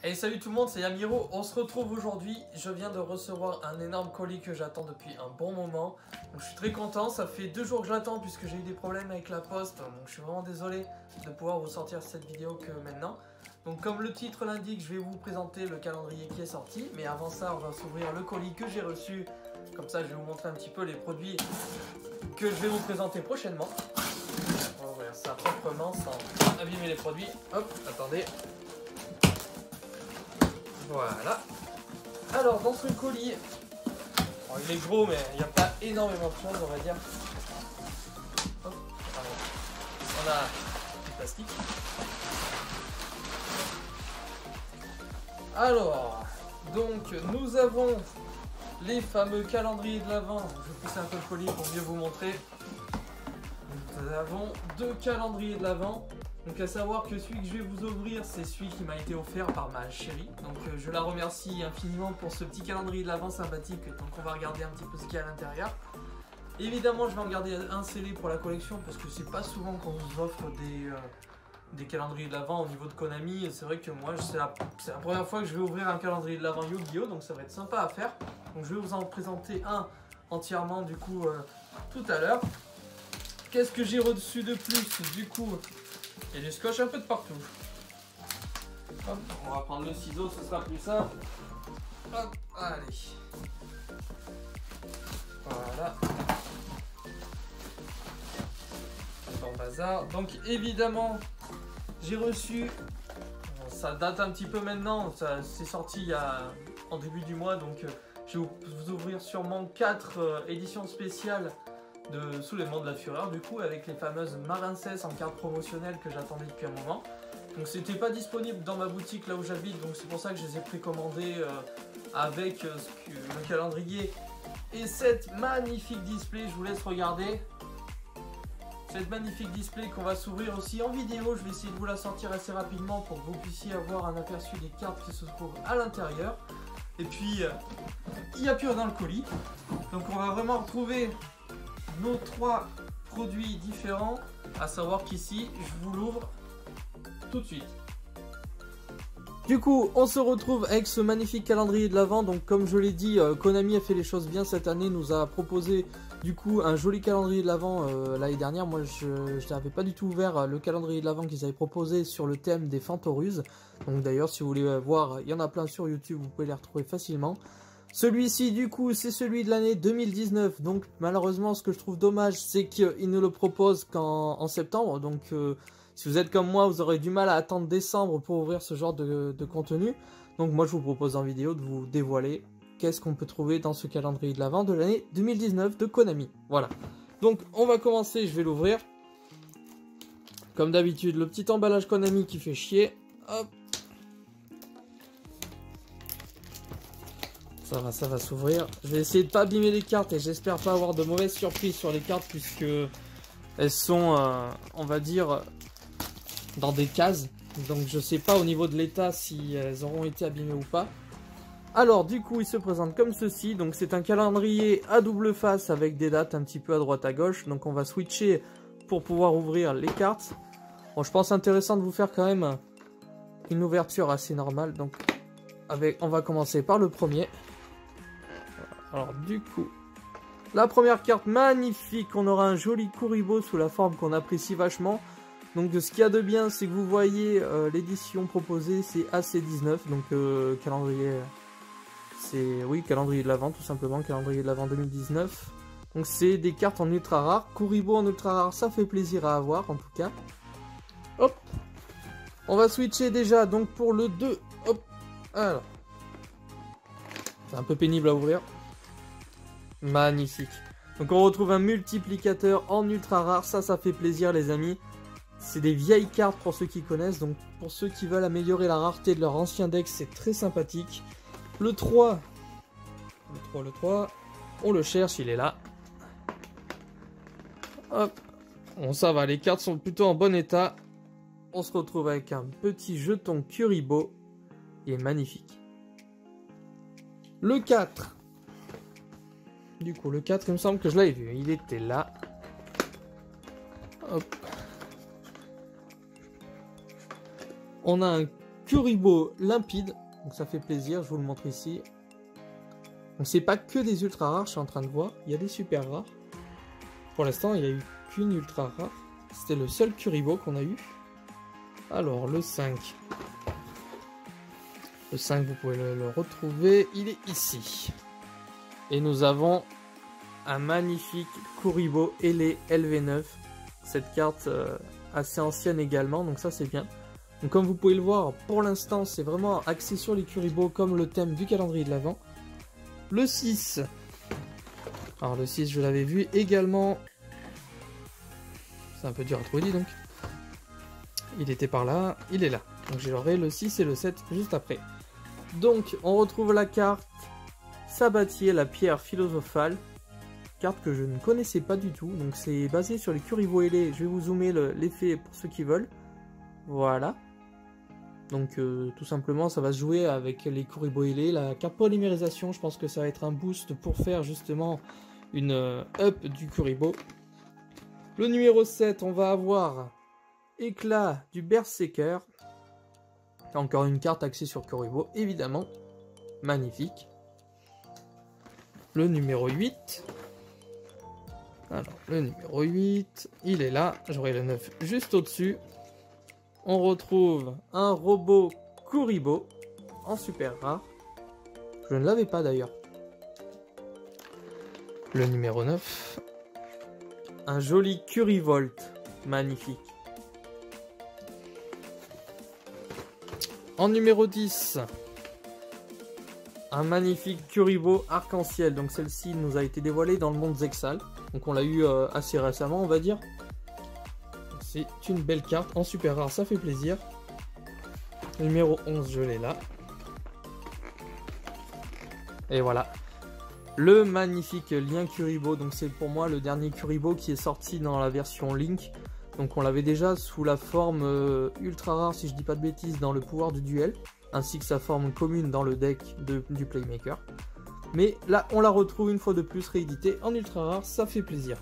Hey, salut tout le monde, c'est Yamiro. On se retrouve aujourd'hui. Je viens de recevoir un énorme colis que j'attends depuis un bon moment. Donc je suis très content. Ça fait 2 jours que j'attends puisque j'ai eu des problèmes avec la poste. Donc je suis vraiment désolé de pouvoir vous sortir cette vidéo que maintenant. Donc comme le titre l'indique, je vais vous présenter le calendrier qui est sorti. Mais avant ça, on va s'ouvrir le colis que j'ai reçu. Comme ça, je vais vous montrer un petit peu les produits que je vais vous présenter prochainement. On va ouvrir ça proprement sans abîmer les produits. Hop, attendez. Voilà. Alors, dans ce colis, bon, il est gros, mais il n'y a pas énormément de choses, on va dire. Hop, on a du plastique. Alors, donc, nous avons les fameux calendriers de l'Avent. Je vais pousser un peu le colis pour mieux vous montrer. Nous avons 2 calendriers de l'Avent. Donc à savoir que celui que je vais vous ouvrir, c'est celui qui m'a été offert par ma chérie. Donc je la remercie infiniment pour ce petit calendrier de l'Avent sympathique. Donc on va regarder un petit peu ce qu'il y a à l'intérieur. Évidemment, je vais en garder un scellé pour la collection parce que c'est pas souvent qu'on vous offre des calendriers de l'Avent au niveau de Konami. C'est vrai que moi, c'est la première fois que je vais ouvrir un calendrier de l'Avent Yu-Gi-Oh! Donc ça va être sympa à faire. Donc je vais vous en présenter un entièrement du coup tout à l'heure. Qu'est-ce que j'ai reçu de plus du coup? Et du scotch un peu de partout. Hop, on va prendre le ciseau, ce sera plus simple. Hop, allez. Voilà. Bon bazar. Donc évidemment, j'ai reçu, ça date un petit peu maintenant, c'est sorti en début du mois, donc je vais vous ouvrir sûrement 4 éditions spéciales de Soulèvement de la Fureur, du coup, avec les fameuses Marincess en carte promotionnelle que j'attendais depuis un moment. Donc c'était pas disponible dans ma boutique là où j'habite, donc c'est pour ça que je les ai précommandés avec le calendrier et cette magnifique display. Je vous laisse regarder cette magnifique display qu'on va s'ouvrir aussi en vidéo. Je vais essayer de vous la sortir assez rapidement pour que vous puissiez avoir un aperçu des cartes qui se trouvent à l'intérieur. Et puis il n'y a plus rien dans le colis, donc on va vraiment retrouver nos 3 produits différents, à savoir qu'ici je vous l'ouvre tout de suite. Du coup, on se retrouve avec ce magnifique calendrier de l'Avent. Donc comme je l'ai dit, Konami a fait les choses bien cette année, nous a proposé du coup un joli calendrier de l'Avent l'année dernière. Moi je n'avais pas du tout ouvert le calendrier de l'Avent qu'ils avaient proposé sur le thème des Fantorus. Donc d'ailleurs, si vous voulez voir, il y en a plein sur YouTube, vous pouvez les retrouver facilement. Celui-ci du coup c'est celui de l'année 2019, donc malheureusement ce que je trouve dommage c'est qu'il ne le propose qu'en septembre, donc si vous êtes comme moi vous aurez du mal à attendre décembre pour ouvrir ce genre de contenu. Donc moi je vous propose en vidéo de vous dévoiler qu'est-ce qu'on peut trouver dans ce calendrier de l'Avent de l'année 2019 de Konami. Voilà, donc on va commencer, je vais l'ouvrir. Comme d'habitude le petit emballage Konami qui fait chier, hop. Ça va s'ouvrir. Je vais essayer de pas abîmer les cartes et j'espère pas avoir de mauvaises surprises sur les cartes puisque elles sont, on va dire, dans des cases. Donc je sais pas au niveau de l'état si elles auront été abîmées ou pas. Alors du coup il se présente comme ceci. Donc c'est un calendrier à double face avec des dates un petit peu à droite à gauche. Donc on va switcher pour pouvoir ouvrir les cartes. Bon, je pense intéressant de vous faire quand même une ouverture assez normale. Donc on va commencer par le premier. Alors du coup, la première carte magnifique, on aura un joli Kuribo sous la forme qu'on apprécie vachement. Donc ce qu'il y a de bien, c'est que vous voyez l'édition proposée, c'est AC19, donc calendrier, c'est oui calendrier de l'Avent tout simplement, calendrier de l'Avent 2019. Donc c'est des cartes en ultra rare, Kuribo en ultra rare, ça fait plaisir à avoir en tout cas. Hop, on va switcher déjà donc pour le 2, hop, alors. C'est un peu pénible à ouvrir. Magnifique. Donc on retrouve un multiplicateur en ultra rare. Ça fait plaisir les amis. C'est des vieilles cartes pour ceux qui connaissent. Donc pour ceux qui veulent améliorer la rareté de leur ancien deck, c'est très sympathique. Le 3. Le 3. On le cherche, il est là. Hop. Bon ça va, les cartes sont plutôt en bon état. On se retrouve avec un petit jeton Kuribo. Il est magnifique. Le 4. Du coup, le 4, il me semble que je l'avais vu. Il était là. Hop. On a un Kuribo limpide, donc ça fait plaisir, je vous le montre ici. Donc c'est pas que des ultra rares, je suis en train de voir, il y a des super rares. Pour l'instant, il n'y a eu qu'une ultra rare. C'était le seul Kuribo qu'on a eu. Alors, le 5. Le 5, vous pouvez le retrouver, il est ici. Et nous avons un magnifique Kuribo Ele LV9. Cette carte assez ancienne également, donc ça c'est bien. Donc comme vous pouvez le voir, pour l'instant, c'est vraiment axé sur les Kuribo comme le thème du calendrier de l'Avent. Le 6. Alors le 6, je l'avais vu également. C'est un peu dur à trouver, dis donc. Il était par là, il est là. Donc j'aurai le 6 et le 7 juste après. Donc on retrouve la carte Sabatier, la pierre philosophale. Carte que je ne connaissais pas du tout. Donc c'est basé sur les Kuribo ailés. Je vais vous zoomer l'effet pour ceux qui veulent. Voilà. Donc tout simplement ça va se jouer avec les Kuribo ailés. La carte polymérisation, je pense que ça va être un boost pour faire justement une up du Kuribo. Le numéro 7, on va avoir Éclat du Berserker. Encore une carte axée sur Kuribo, évidemment. Magnifique. Le numéro 8. Alors, le numéro 8, il est là. J'aurai le 9 juste au-dessus. On retrouve un robot Kuribo en super rare. Je ne l'avais pas d'ailleurs. Le numéro 9. Un joli Kurivolt. Magnifique. En numéro 10. Un magnifique Kuribo arc-en-ciel. Donc celle-ci nous a été dévoilée dans le monde Zexal. Donc on l'a eu assez récemment, on va dire. C'est une belle carte en super rare, ça fait plaisir. Numéro 11, je l'ai là. Et voilà. Le magnifique lien Kuribo. Donc c'est pour moi le dernier Kuribo qui est sorti dans la version Link. Donc on l'avait déjà sous la forme ultra rare, si je dis pas de bêtises, dans le pouvoir du duel. Ainsi que sa forme commune dans le deck du Playmaker. Mais là, on la retrouve une fois de plus rééditée en ultra rare, ça fait plaisir.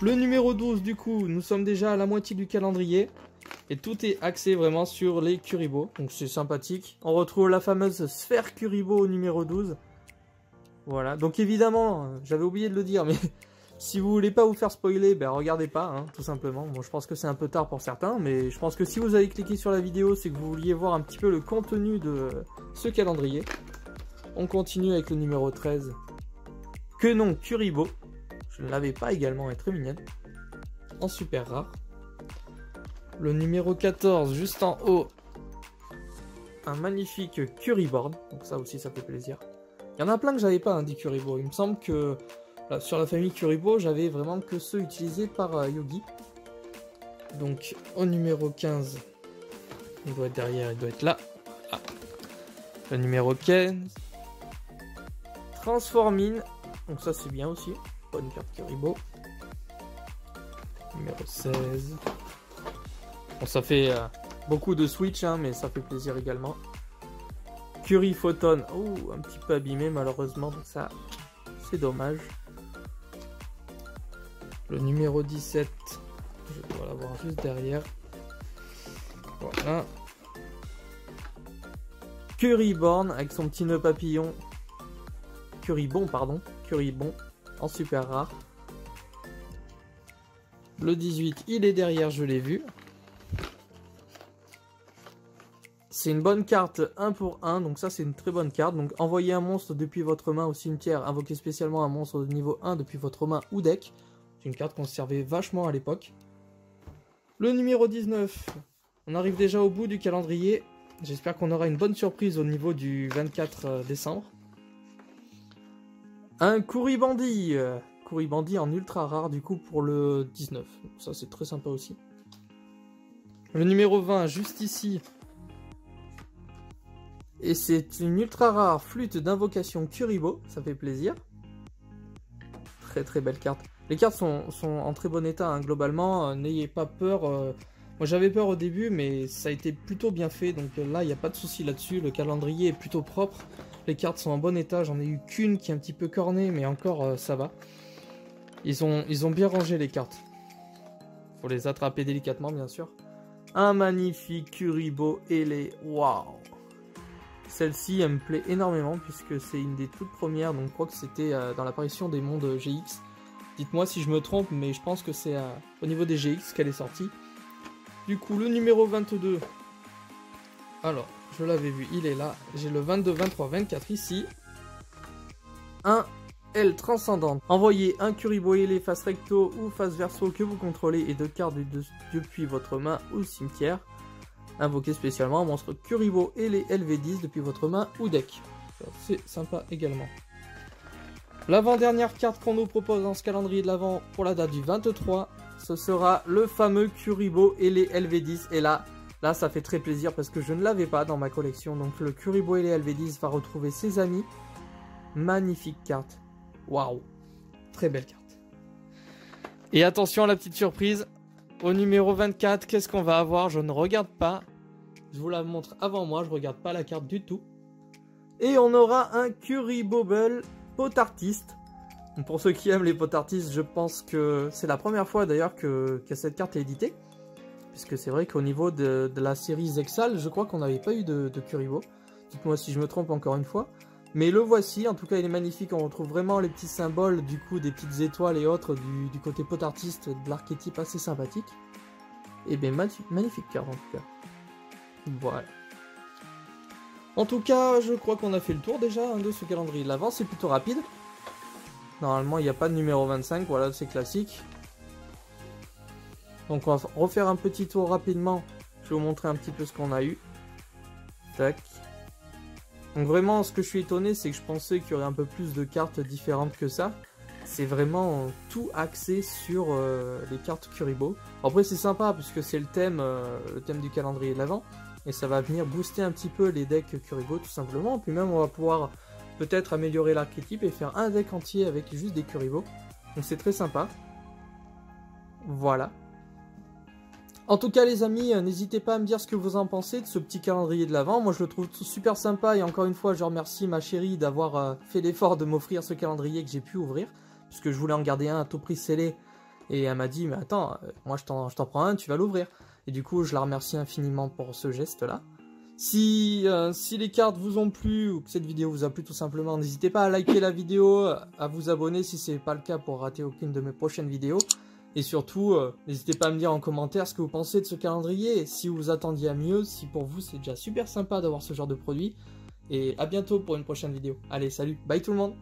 Le numéro 12, du coup, nous sommes déjà à la moitié du calendrier. Et tout est axé vraiment sur les Kuribo, donc c'est sympathique. On retrouve la fameuse sphère Kuribo au numéro 12. Voilà, donc évidemment, j'avais oublié de le dire, mais si vous voulez pas vous faire spoiler, ben regardez pas, hein, tout simplement. Bon, je pense que c'est un peu tard pour certains, mais je pense que si vous avez cliqué sur la vidéo, c'est que vous vouliez voir un petit peu le contenu de ce calendrier. On continue avec le numéro 13. Que non, Kuribo. Je ne l'avais pas également, elle est très mignonne. En super rare. Le numéro 14, juste en haut. Un magnifique Kuriboard. Donc ça aussi, ça fait plaisir. Il y en a plein que j'avais pas, hein, des Kuribo. Il me semble que là, sur la famille Kuribo, j'avais vraiment que ceux utilisés par Yogi. Donc au numéro 15, il doit être derrière, il doit être là. Ah. Le numéro 15. Transformine. Donc ça c'est bien aussi. Bonne carte Kuribo. Numéro 16. Bon, ça fait beaucoup de switch, hein, mais ça fait plaisir également. Kuriphoton. Oh, un petit peu abîmé malheureusement. Donc ça, c'est dommage. Le numéro 17. Je dois l'avoir juste derrière. Voilà. Kuriborn avec son petit nœud papillon. Kuribon, pardon. Kuribon en super rare. Le 18, il est derrière, je l'ai vu. C'est une bonne carte 1 pour 1, donc ça c'est une très bonne carte. Donc envoyer un monstre depuis votre main au cimetière, invoquer spécialement un monstre de niveau 1 depuis votre main ou deck. C'est une carte qu'on servait vachement à l'époque. Le numéro 19, on arrive déjà au bout du calendrier. J'espère qu'on aura une bonne surprise au niveau du 24 décembre. Un Kuribandi. Kuribandi en ultra rare du coup pour le 19. Ça c'est très sympa aussi. Le numéro 20 juste ici. Et c'est une ultra rare flûte d'invocation Kuribo. Ça fait plaisir. Très très belle carte. Les cartes sont en très bon état, hein, globalement. N'ayez pas peur. Moi j'avais peur au début mais ça a été plutôt bien fait. Donc là il n'y a pas de souci là-dessus. Le calendrier est plutôt propre. Les cartes sont en bon état. J'en ai eu qu'une qui est un petit peu cornée mais encore ça va. Ils ont bien rangé les cartes. Faut les attraper délicatement bien sûr. un magnifique Kuribo Ele. Waouh! Celle-ci, elle me plaît énormément puisque c'est une des toutes premières, donc je crois que c'était dans l'apparition des mondes GX. Dites-moi si je me trompe, mais je pense que c'est au niveau des GX qu'elle est sortie. Du coup, le numéro 22. Alors, je l'avais vu, il est là. J'ai le 22, 23, 24 ici. Un L transcendante. Envoyez un Kuribo Ele face recto ou face verso que vous contrôlez et 2 cartes depuis votre main ou cimetière. Invoquez spécialement un monstre Kuribo Ele LV10 depuis votre main ou deck. C'est sympa également. L'avant-dernière carte qu'on nous propose dans ce calendrier de l'avant pour la date du 23, ce sera le fameux Kuribo Ele LV10. Et là, ça fait très plaisir parce que je ne l'avais pas dans ma collection. Donc le Kuribo Ele LV10 va retrouver ses amis. Magnifique carte. Waouh. Très belle carte. Et attention à la petite surprise. Au numéro 24, qu'est-ce qu'on va avoir? Je ne regarde pas. Je vous la montre avant moi. Je ne regarde pas la carte du tout. Et on aura un Kuribobble pot artiste. Pour ceux qui aiment les pot artistes, je pense que c'est la première fois d'ailleurs que cette carte est éditée. Puisque c'est vrai qu'au niveau de la série Zexal, je crois qu'on n'avait pas eu de Kuribo. Dites-moi si je me trompe encore une fois. Mais le voici, en tout cas il est magnifique, on retrouve vraiment les petits symboles, du coup des petites étoiles et autres du côté pot artiste de l'archétype assez sympathique. Et bien magnifique carte en tout cas. Voilà. En tout cas, je crois qu'on a fait le tour déjà de ce calendrier de l'avant, c'est plutôt rapide. Normalement il n'y a pas de numéro 25, voilà c'est classique. Donc on va refaire un petit tour rapidement, je vais vous montrer un petit peu ce qu'on a eu. Tac. Donc vraiment, ce que je suis étonné, c'est que je pensais qu'il y aurait un peu plus de cartes différentes que ça. C'est vraiment tout axé sur les cartes Kuribo. Après c'est sympa puisque c'est le thème du calendrier de l'avant. Et ça va venir booster un petit peu les decks Kuribo tout simplement. Puis même on va pouvoir peut-être améliorer l'archétype et faire un deck entier avec juste des Kuribo. Donc c'est très sympa. Voilà. En tout cas les amis, n'hésitez pas à me dire ce que vous en pensez de ce petit calendrier de l'avant. Moi je le trouve super sympa et encore une fois je remercie ma chérie d'avoir fait l'effort de m'offrir ce calendrier que j'ai pu ouvrir. Puisque je voulais en garder un à tout prix scellé. Et elle m'a dit mais attends, moi je t'en prends un, tu vas l'ouvrir. Et du coup je la remercie infiniment pour ce geste là. Si les cartes vous ont plu ou que cette vidéo vous a plu tout simplement, n'hésitez pas à liker la vidéo, à vous abonner si ce n'est pas le cas pour rater aucune de mes prochaines vidéos. Et surtout, n'hésitez pas à me dire en commentaire ce que vous pensez de ce calendrier, si vous attendiez à mieux, si pour vous c'est déjà super sympa d'avoir ce genre de produit. Et à bientôt pour une prochaine vidéo. Allez, salut, bye tout le monde!